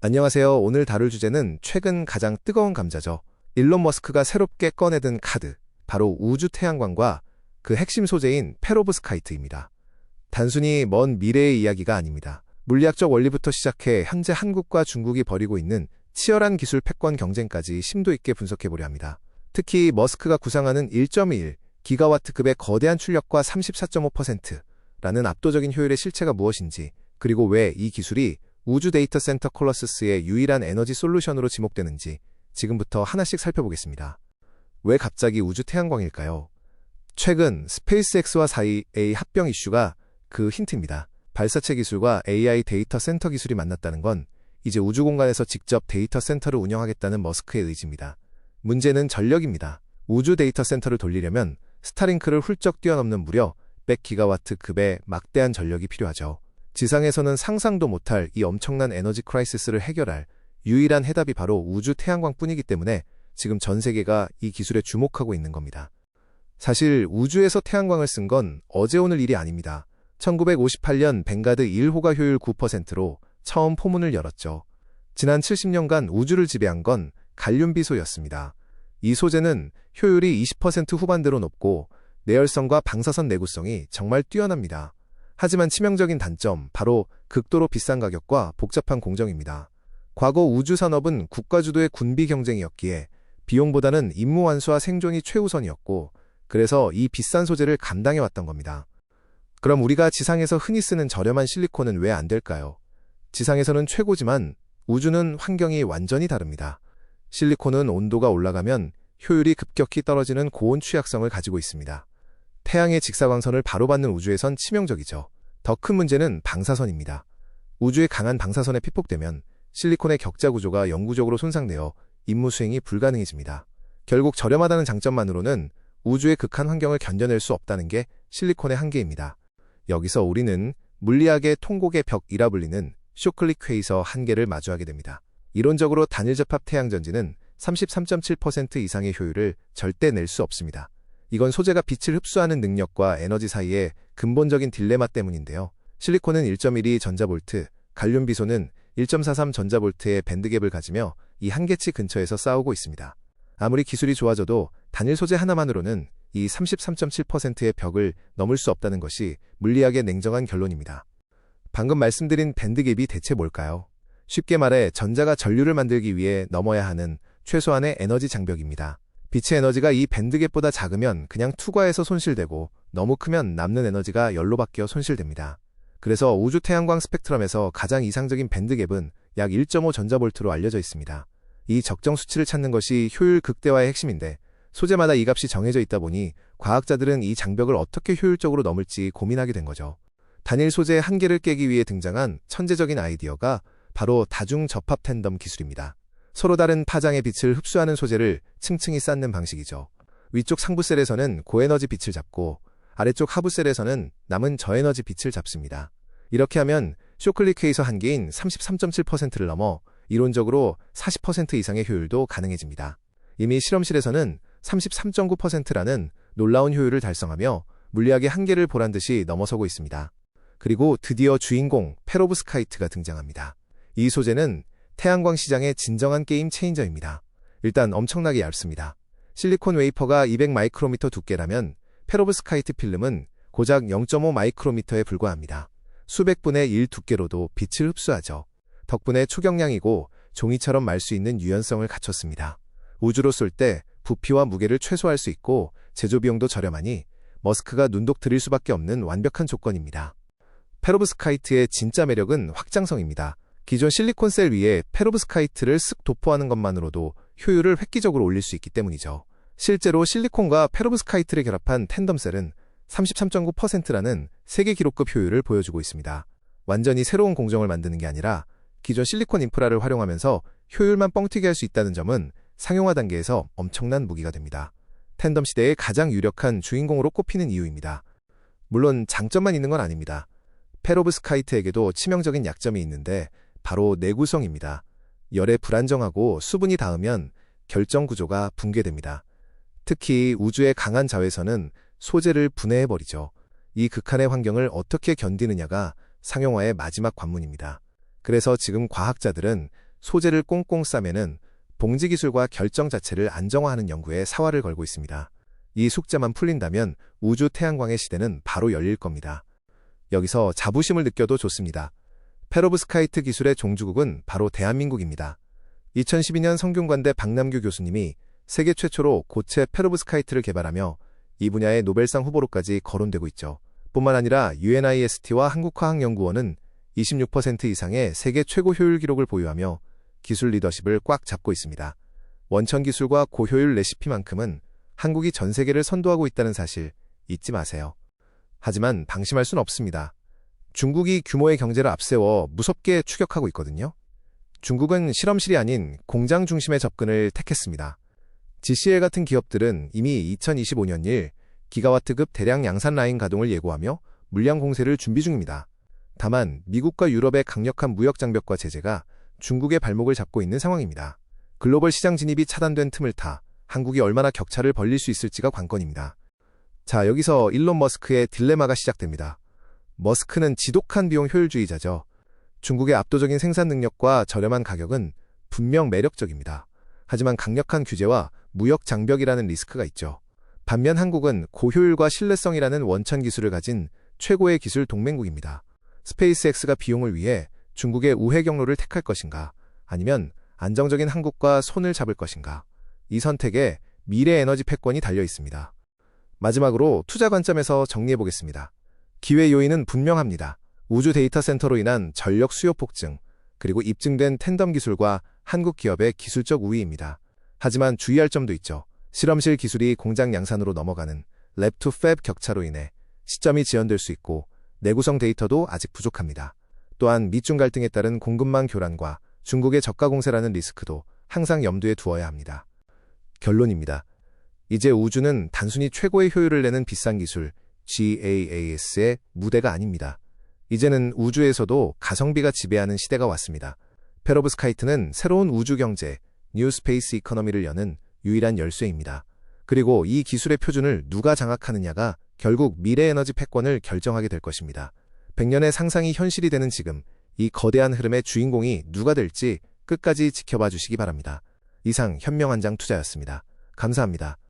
안녕하세요. 오늘 다룰 주제는 최근 가장 뜨거운 감자죠. 일론 머스크가 새롭게 꺼내든 카드, 바로 우주 태양광과 그 핵심 소재인 페로브스카이트입니다. 단순히 먼 미래의 이야기가 아닙니다. 물리학적 원리부터 시작해 현재 한국과 중국이 벌이고 있는 치열한 기술 패권 경쟁까지 심도 있게 분석해보려 합니다. 특히 머스크가 구상하는 1.21 기가와트급의 거대한 출력과 34.5%라는 압도적인 효율의 실체가 무엇인지, 그리고 왜 이 기술이 우주 데이터 센터 콜로서스의 유일한 에너지 솔루션으로 지목되는지 지금부터 하나씩 살펴보겠습니다. 왜 갑자기 우주 태양광일까요? 최근 스페이스X와 사이의 합병 이슈가 그 힌트입니다. 발사체 기술과 AI 데이터 센터 기술이 만났다는 건 이제 우주 공간에서 직접 데이터 센터를 운영하겠다는 머스크의 의지입니다. 문제는 전력입니다. 우주 데이터 센터를 돌리려면 스타링크를 훌쩍 뛰어넘는 무려 100기가와트급의 막대한 전력이 필요하죠. 지상에서는 상상도 못할 이 엄청난 에너지 크라이시스를 해결할 유일한 해답이 바로 우주 태양광뿐이기 때문에 지금 전 세계가 이 기술에 주목하고 있는 겁니다. 사실 우주에서 태양광을 쓴 건 어제 오늘 일이 아닙니다. 1958년 뱅가드 1호가 효율 9%로 처음 포문을 열었죠. 지난 70년간 우주를 지배한 건 갈륨비소였습니다. 이 소재는 효율이 20% 후반대로 높고 내열성과 방사선 내구성이 정말 뛰어납니다. 하지만 치명적인 단점, 바로 극도로 비싼 가격과 복잡한 공정입니다. 과거 우주산업은 국가주도의 군비 경쟁이었기에 비용보다는 임무 완수와 생존이 최우선이었고, 그래서 이 비싼 소재를 감당해왔던 겁니다. 그럼 우리가 지상에서 흔히 쓰는 저렴한 실리콘은 왜 안 될까요? 지상에서는 최고지만 우주는 환경이 완전히 다릅니다. 실리콘은 온도가 올라가면 효율이 급격히 떨어지는 고온 취약성을 가지고 있습니다. 태양의 직사광선을 바로 받는 우주에선 치명적이죠. 더 큰 문제는 방사선입니다. 우주의 강한 방사선에 피폭되면 실리콘의 격자 구조가 영구적으로 손상되어 임무 수행이 불가능해집니다. 결국 저렴하다는 장점만으로는 우주의 극한 환경을 견뎌낼 수 없다는 게 실리콘의 한계입니다. 여기서 우리는 물리학의 통곡의 벽이라 불리는 쇼클릭회에서 한계를 마주하게 됩니다. 이론적으로 단일 접합 태양전지는 33.7% 이상의 효율을 절대 낼 수 없습니다. 이건 소재가 빛을 흡수하는 능력과 에너지 사이의 근본적인 딜레마 때문인데요. 실리콘은 1.12 전자볼트, 갈륨비소는 1.43 전자볼트의 밴드갭을 가지며 이 한계치 근처에서 싸우고 있습니다. 아무리 기술이 좋아져도 단일 소재 하나만으로는 이 33.7%의 벽을 넘을 수 없다는 것이 물리학의 냉정한 결론입니다. 방금 말씀드린 밴드갭이 대체 뭘까요? 쉽게 말해 전자가 전류를 만들기 위해 넘어야 하는 최소한의 에너지 장벽입니다. 빛의 에너지가 이 밴드갭보다 작으면 그냥 투과해서 손실되고, 너무 크면 남는 에너지가 열로 바뀌어 손실됩니다. 그래서 우주 태양광 스펙트럼에서 가장 이상적인 밴드갭은 약 1.5 전자볼트로 알려져 있습니다. 이 적정 수치를 찾는 것이 효율 극대화의 핵심인데, 소재마다 이 값이 정해져 있다 보니 과학자들은 이 장벽을 어떻게 효율적으로 넘을지 고민하게 된 거죠. 단일 소재의 한계를 깨기 위해 등장한 천재적인 아이디어가 바로 다중 접합 텐덤 기술입니다. 서로 다른 파장의 빛을 흡수하는 소재를 층층이 쌓는 방식이죠. 위쪽 상부셀에서는 고에너지 빛을 잡고 아래쪽 하부셀에서는 남은 저에너지 빛을 잡습니다. 이렇게 하면 쇼클릭회에서 한계인 33.7%를 넘어 이론적으로 40% 이상의 효율도 가능해집니다. 이미 실험실에서는 33.9%라는 놀라운 효율을 달성하며 물리학의 한계를 보란듯이 넘어서고 있습니다. 그리고 드디어 주인공 페로브스카이트가 등장합니다. 이 소재는 태양광 시장의 진정한 게임 체인저입니다. 일단 엄청나게 얇습니다. 실리콘 웨이퍼가 200 마이크로미터 두께라면 페로브스카이트 필름은 고작 0.5 마이크로미터에 불과합니다. 수백 분의 1 두께로도 빛을 흡수하죠. 덕분에 초경량이고 종이처럼 말 수 있는 유연성을 갖췄습니다. 우주로 쏠 때 부피와 무게를 최소화할 수 있고 제조 비용도 저렴하니 머스크가 눈독 들일 수밖에 없는 완벽한 조건입니다. 페로브스카이트의 진짜 매력은 확장성입니다. 기존 실리콘 셀 위에 페로브스카이트를 쓱 도포하는 것만으로도 효율을 획기적으로 올릴 수 있기 때문이죠. 실제로 실리콘과 페로브스카이트를 결합한 텐덤셀은 33.9%라는 세계 기록급 효율을 보여주고 있습니다. 완전히 새로운 공정을 만드는 게 아니라 기존 실리콘 인프라를 활용하면서 효율만 뻥튀기 할 수 있다는 점은 상용화 단계에서 엄청난 무기가 됩니다. 텐덤 시대의 가장 유력한 주인공으로 꼽히는 이유입니다. 물론 장점만 있는 건 아닙니다. 페로브스카이트에게도 치명적인 약점이 있는데 바로 내구성입니다. 열에 불안정하고 수분이 닿으면 결정 구조가 붕괴됩니다. 특히 우주의 강한 자외선은 소재를 분해해버리죠. 이 극한의 환경을 어떻게 견디느냐가 상용화의 마지막 관문입니다. 그래서 지금 과학자들은 소재를 꽁꽁 싸매는 봉지 기술과 결정 자체를 안정화하는 연구에 사활을 걸고 있습니다. 이 숙제만 풀린다면 우주 태양광의 시대는 바로 열릴 겁니다. 여기서 자부심을 느껴도 좋습니다. 페로브스카이트 기술의 종주국은 바로 대한민국입니다. 2012년 성균관대 박남규 교수님이 세계 최초로 고체 페로브스카이트를 개발하며 이 분야의 노벨상 후보로까지 거론되고 있죠. 뿐만 아니라 UNIST와 한국화학연구원은 26% 이상의 세계 최고 효율 기록을 보유하며 기술 리더십을 꽉 잡고 있습니다. 원천 기술과 고효율 레시피만큼은 한국이 전 세계를 선도하고 있다는 사실 잊지 마세요. 하지만 방심할 순 없습니다. 중국이 규모의 경제를 앞세워 무섭게 추격하고 있거든요. 중국은 실험실이 아닌 공장 중심의 접근을 택했습니다. GCL 같은 기업들은 이미 2025년 1 기가와트급 대량 양산 라인 가동을 예고하며 물량 공세를 준비 중입니다. 다만 미국과 유럽의 강력한 무역 장벽과 제재가 중국의 발목을 잡고 있는 상황입니다. 글로벌 시장 진입이 차단된 틈을 타 한국이 얼마나 격차를 벌릴 수 있을지가 관건입니다. 자, 여기서 일론 머스크의 딜레마가 시작됩니다. 머스크는 지독한 비용 효율주의자죠. 중국의 압도적인 생산 능력과 저렴한 가격은 분명 매력적입니다. 하지만 강력한 규제와 무역 장벽이라는 리스크가 있죠. 반면 한국은 고효율과 신뢰성이라는 원천 기술을 가진 최고의 기술 동맹국입니다. 스페이스X가 비용을 위해 중국의 우회 경로를 택할 것인가, 아니면 안정적인 한국과 손을 잡을 것인가, 이 선택에 미래 에너지 패권이 달려 있습니다. 마지막으로 투자 관점에서 정리해보겠습니다. 기회 요인은 분명합니다. 우주 데이터 센터로 인한 전력 수요 폭증, 그리고 입증된 탠덤 기술과 한국 기업의 기술적 우위입니다. 하지만 주의할 점도 있죠. 실험실 기술이 공장 양산으로 넘어가는 랩 투 팹 격차로 인해 시점이 지연될 수 있고 내구성 데이터도 아직 부족합니다. 또한 미중 갈등에 따른 공급망 교란과 중국의 저가 공세라는 리스크도 항상 염두에 두어야 합니다. 결론입니다. 이제 우주는 단순히 최고의 효율을 내는 비싼 기술 GAAS의 무대가 아닙니다. 이제는 우주에서도 가성비가 지배하는 시대가 왔습니다. 페로브스카이트는 새로운 우주 경제, 뉴 스페이스 이코노미를 여는 유일한 열쇠입니다. 그리고 이 기술의 표준을 누가 장악하느냐가 결국 미래 에너지 패권을 결정하게 될 것입니다. 100년의 상상이 현실이 되는 지금, 이 거대한 흐름의 주인공이 누가 될지 끝까지 지켜봐 주시기 바랍니다. 이상 현명한장 투자였습니다. 감사합니다.